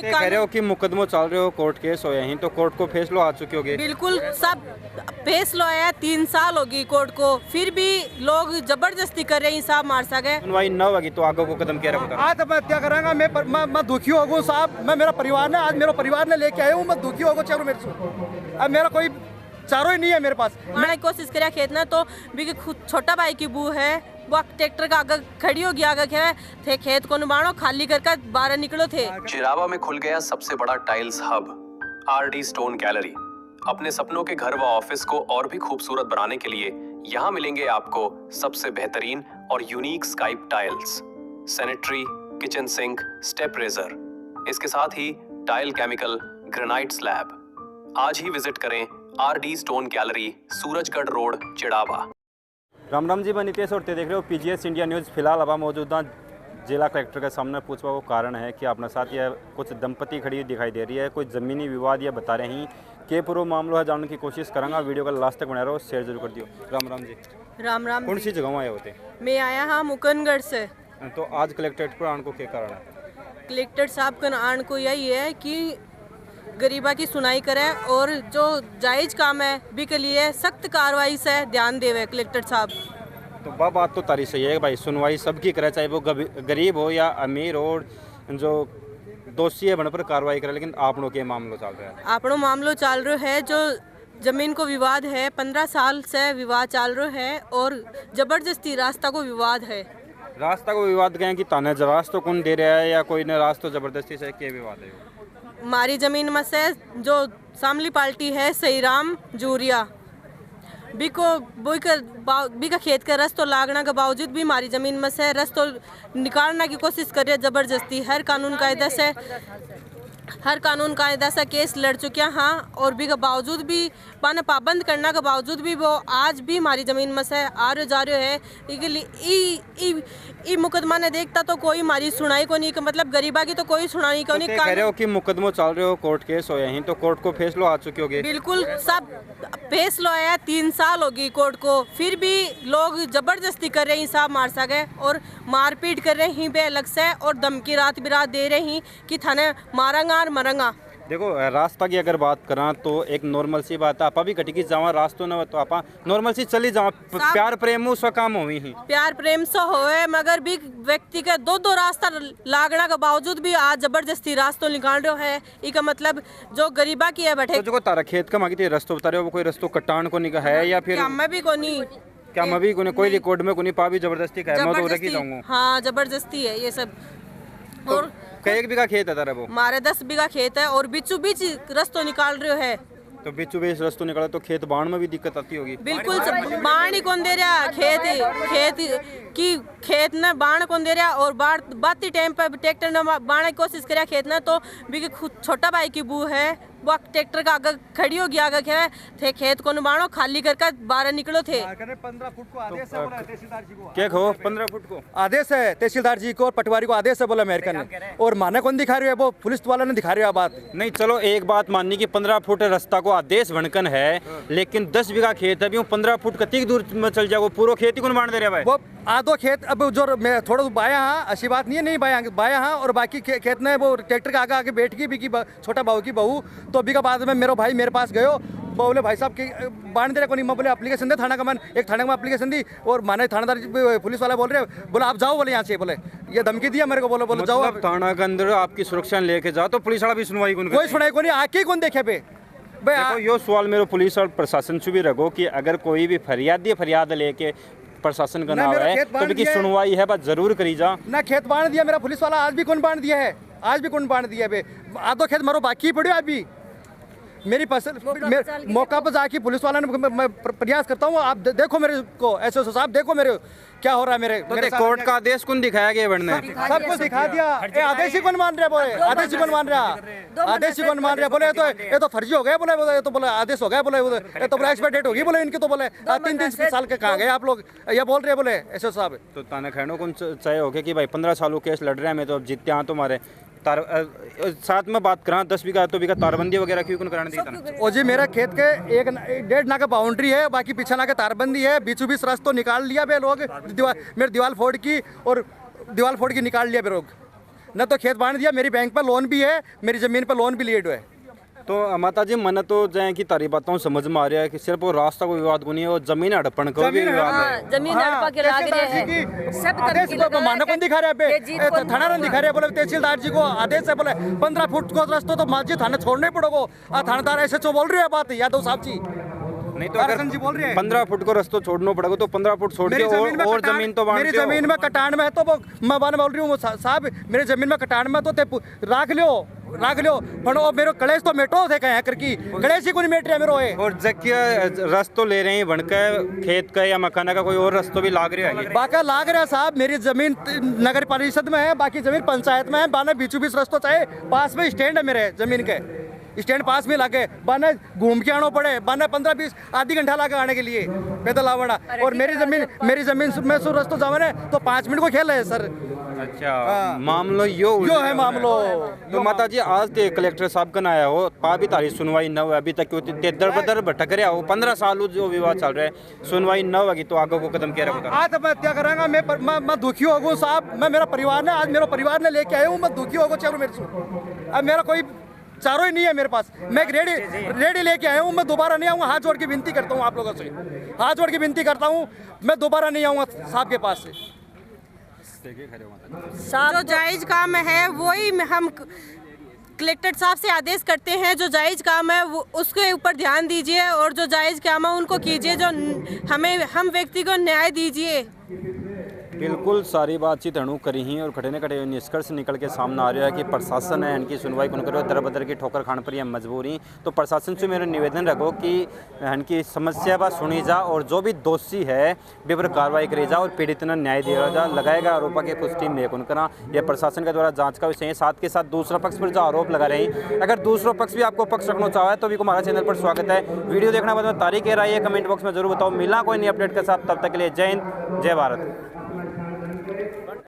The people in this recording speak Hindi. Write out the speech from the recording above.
कह रहे हो कि मुकदमो चल रहे हो, कोर्ट केस हो यहीं, तो कोर्ट को फैसलो आ चुके होगे। बिल्कुल सब फैसलो आया, 3 साल होगी कोर्ट को, फिर भी लोग जबरदस्ती कर रहे हैं साहब मार सके। सुनवाई न होगी तो आगे को कदम क्या रखा? आज मैं क्या करूँगा, मैं दुखी हो गया साहब। मैं मेरा परिवार ने आज मेरा परिवार ने लेके आया हूँ, मैं दुखी हो गया चारों मेरे से। अब मेरा कोई चारों ही नहीं है मेरे पास। मैं कोशिश करा खेत ना तो भी खुद छोटा भाई की बू है, वो ट्रैक्टर का आगे खड़ी हो गया, आगे थे खेत को नुबाणो खाली करके बाहर निकलो थे। चिरावा में खुल गया सबसे बड़ा tiles hub, RD stone gallery. अपने सपनों के घर व ऑफिस को और भी खूबसूरत बनाने के लिए यहाँ मिलेंगे आपको सबसे बेहतरीन और यूनिक स्काइप tiles, sanitary, kitchen sink, step riser, इसके साथ ही टाइल केमिकल, ग्रेनाइट स्लैब। आज ही विजिट करें RD stone gallery, Surajgarh road, Chirawa. Ram Ram ji, मैं नितेश और ते देख रहे हो पीजीएस इंडिया न्यूज़। फिलहाल अब मौजूदा जिला कलेक्टर के सामने पूछवा को कारण है कि अपने साथ यह कुछ दंपति खड़ी दिखाई दे रही है, कोई ज़मीनी विवाद यह बता रहे हैं कि पूरा मामला है, जानने की कोशिश करूँगा। वीडियो का लास्ट तक बना रहो, शेयर जरूर कर दियो। राम राम जी। राम राम। कौन सी जगह आए होते? मैं आया हाँ मुकनगढ़ से। तो आज कलेक्ट्रेट पर आने को क्या कारण है? कलेक्टर साहब का आने को यही है कि गरीबा की सुनाई करे और जो जायज़ काम है भी के लिए सख्त कार्रवाई से ध्यान देवे कलेक्टर साहब। तो बात तो तारी सही है भाई, सुनवाई सबकी करे, चाहे वो गरीब हो या अमीर हो, जो दोषी है बन पर कार्रवाई करे। लेकिन आप लोग के मामलो चल रहा है? आपनो मामलो चल रहा है, जो जमीन को विवाद है, 15 साल से विवाद चल रहा है और जबरदस्ती रास्ता को विवाद है। रास्ता को विवाद कहें कि ताने रास्ता कौन दे रहा है या कोई ने रास्ता जबरदस्ती से क्या विवाद है? हमारी ज़मीन में से जो सामली पार्टी है सहीराम जूरिया बीका खेत का रस तो लागना के बावजूद भी हमारी ज़मीन में से रस तो निकालने की कोशिश कर रही है जबरदस्ती। हर कानून कायदा से केस लड़ चुके हैं हाँ, और भी के बावजूद भी पाने पाबंद करने के बावजूद भी वो आज भी हमारी ज़मीन में से आ रहे जा रहे है। ई मुकदमा ने देखता तो कोई हमारी सुनाई को नहीं, मतलब गरीबा की तो कोई सुनाई को नहीं। कह रहे हो कि मुकदमो चल रहे हो, कोर्ट केस हो यहीं, तो कोर्ट को फैसलो आ चुके होगे। बिल्कुल सब फैसलो आया, 3 साल होगी कोर्ट को, फिर भी लोग जबरदस्ती कर रहे हैं साहब मार सके और मारपीट कर रहे हैं बे अलग से और धमकी रात बिरात दे रहे हैं कि थाने मारेंगा और मरेंगा। देखो रास्ता की अगर बात करा तो एक नॉर्मल सी बात है, आप भी कटी की जावा रास्तों न तो आप नॉर्मल सी चली जावा, प्यार प्रेम उसका काम हो ही प्यार प्रेम से होए, मगर भी व्यक्ति के दो रास्ता लागना के बावजूद भी आज जबरदस्ती रास्तों निकाल रहे है। इसका मतलब जो गरीबा की है बैठे तो जो तारा खेत का मांगी रस्तो बता रहे हो, वो कोई रस्तो कटान को नहीं है या फिर मैं भी को नहीं, क्या मैं भी कोई रिकॉर्ड में को नहीं पा भी जबरदस्ती का है, मैं तो रखी जाऊंगा। हाँ जबरदस्ती है ये सब। तो और एक बीघा खेत है तारा वो? हमारे 10 बीघा खेत है और बीचों बीच रस्तों निकाल रहे है। तो बीचों बीच रस्तों निकाला तो खेत बाण में भी दिक्कत आती होगी। बिल्कुल बाण ही कौन दे रहा, खेत ने बाण कौन दे रहा, और बाती टाइम पर ट्रैक्टर ने बाण की कोशिश करा खेत ने तो भी खुद छोटा भाई की बू है, वो ट्रैक्टर का आगे खड़ी हो गया, आगे थे खेत को नुबाणो खाली करके बाहर निकलो थे। 15 फुट को आदेश है बोला तहसीलदार जी को। क्या कहो 15 फुट को आदेश है तहसीलदार जी को और पटवारी को आदेश है बोला अमेरिकन ने, और माने कौन दिखा रहे है, वो पुलिस वाला ने दिखा रहे है बात नहीं। चलो एक बात माननी कि 15 फुट रास्ता को आदेश भणकन है, लेकिन 10 बीघा खेत है, 15 फुट कतनी दूर में चल जाओ, पूरा खेत ही कौन बांट दे रहा है? वो आधो खेत अब जो मैं थोड़ा बाया हाँ, अच्छी बात नहीं है, नहीं बाया हाँ, और बाकी खेत में वो ट्रैक्टर के आगे आगे बैठ गई भी छोटा बहू की बहू, तो अभी का बाद में मेरा भाई मेरे पास गयो, बोले भाई साहब की बांध दे रहे को नहीं, मैं बोले एप्लीकेशन दे थाना का, मन एक थाने में एप्लीकेशन दी और माने थानेदार पुलिस वाला बोल रहे बोले आप जाओ, बोले यहाँ से, बोले ये धमकी दिया मेरे को, बोले मतलब जाओ थाना के अंदर आपकी सुरक्षा लेके जाओ तो पुलिस वाला भी सुनवाई कोई सुनाई को नहीं, आके कौन देखे पे। देखो यो सवाल मेरे पुलिस और प्रशासन से भी रखो कि अगर कोई भी फरियाद लेके प्रशासन का नाम है तो उनकी सुनवाई है, बात जरूर करी जा ना। खेत बांध दिया मेरा पुलिस वाला, आज भी कौन बांध दिया है, आज भी कौन बांध दिया है, आधो खेत मारो बाकी पड़े अभी मेरी मौका पर जाके पुलिस वाला ने मैं प्रयास करता हूँ, आप देखो मेरे को, ऐसे साहब देखो मेरे क्या हो रहा है मेरे कोर्ट का आदेश कौन दिखाया गया बढ़ने, सब कुछ दिखा दिया। आदेश ही कौन मान रहा, बोले आदेश ही कौन मान रहा, आदेश ही कौन मान रहा, बोले ये तो फर्जी हो गया, बोले ये तो बोले आदेश हो गया, बोले ये तो बोले एक्सपायर डेट होगी, बोले इनकी तो बोले 3-3 साल के कहाँ गए आप लोग, ये बोल रहे बोले ऐसे साहब। तो ताने खैनो कौन चाहे हो कि भाई 15 सालों केस लड़ रहे हैं, मैं तो अब जीतते हैं तुम्हारे साथ में बात करा 10 बीघा तो बीघा तारबंदी वगैरह क्यों कराने दी? ओ जी मेरा खेत के 1.5 ना का बाउंड्री है, बाकी पीछे ना के तारबंदी है, बीचों बीच रास्तों निकाल लिया बे लोग, मेरे दीवार फोड़ की और दीवार फोड़ की निकाल लिया बे लोग, न तो खेत बांध दिया, मेरी बैंक पर लोन भी है, मेरी ज़मीन पर लोन भी लिए हुए है। तो माता जी मन तो जाए कि तारी बातों समझ में आ रहा है कि सिर्फ वो रास्ता को विवाद को नहीं है, वो जमीन हड़पन को भी विवाद है। जमीन हड़पा के लाग रहे हैं, सब आदेश को माना कौन दिखा रहा है, थाना नहीं दिखा रहा है, बोले तहसीलदार जी को आदेश है, बोले 15 फुट को रास्ता तो माजी थाना छोड़ने पड़ोगे। थानेदार ऐसे तो बोल रहे हैं बात, यादव साहब जी नहीं तो अगर जी बोल रहे हैं 15 फुट को रास्ता छोड़ना पड़ेगा तो 15 फुट छोड़ के और जमीन तो मेरी जमीन में कटान में है, तो वो मैं बोल रही हूँ साहब मेरी जमीन में कटान में तो राख लियो पण वो मेरो कलेश तो मेटो थे कहीं करकी कलेश ही कोई मेट रहा मेरो है। और जबकि रास्ता ले रहे हैं बनकर खेत का या मकाना का कोई और रास्ता भी लाग रहा है, बाका लाग रहा है साहब। मेरी जमीन नगर परिषद में है, बाकी जमीन पंचायत में है, बाना बीचों बीच रास्ता चाहे पास में स्टैंड है मेरे जमीन के, स्टैंड पास में लागे, बाना घूम के आना पड़े, बाना 15-20 आधी घंटा लगा आने के लिए पैदल आवड़ा। और मेरी जमीन में सो रास्ता जावन है तो 5 मिनट को खेल है सर। अच्छा मामलो यो है मामलो। तो माता जी आज ते कलेक्टर साहब का आया हो पा भी तारी सुनवाई न हुई अभी तक, क्योंकि दर बदर भटक रहा हो 15 साल जो विवाद चल रहा है, सुनवाई न होगी तो आगे को कदम क्या रहेगा? आज मैं क्या करूँगा, मैं दुखी हो गया साहब। मैं मेरा परिवार ने आज मेरा परिवार ने लेके आया हूँ, मैं दुखी हो गया चारों मेरे से। अब मेरा कोई चारों ही नहीं है मेरे पास, मैं एक रेडी लेके आया हूँ, मैं दोबारा नहीं आऊँगा। हाथ जोड़ के विनती करता हूँ आप लोगों से, हाथ जोड़ के विनती करता हूँ, मैं दोबारा नहीं आऊँगा साहब के पास से। जो जायज काम है वही हम कलेक्टर साहब से आदेश करते हैं, जो जायज काम है वो उसके ऊपर ध्यान दीजिए और जो जायज काम है उनको कीजिए, जो हम व्यक्ति को न्याय दीजिए। बिल्कुल सारी बातचीत अणु करी ही और खड़े खड़े निष्कर्ष निकल के सामने आ रहा है कि प्रशासन है इनकी सुनवाई कौन करो, दर बदर की ठोकर खाने पर यह मजबूरी। तो प्रशासन से मेरा निवेदन रखो कि इनकी समस्या बा सुनी जा और जो भी दोषी है बे पर कार्रवाई करी जा और पीड़ित ने न्याय दिया जा। लगाएगा आरोपा के पुष्टि में कौन करा, यह प्रशासन के द्वारा जाँच का विषय है। साथ के साथ दूसरा पक्ष पर जो आरोप लगा रहे हैं, अगर दूसरा पक्ष भी आपको पक्ष रखना चाहे तो भी हमारा चैनल पर स्वागत है। वीडियो देखना बाद में तारीख कह रहा है कमेंट बॉक्स में जरूर बताओ। मिला कोई नई अपडेट के साथ, तब तक के लिए जय हिंद जय भारत।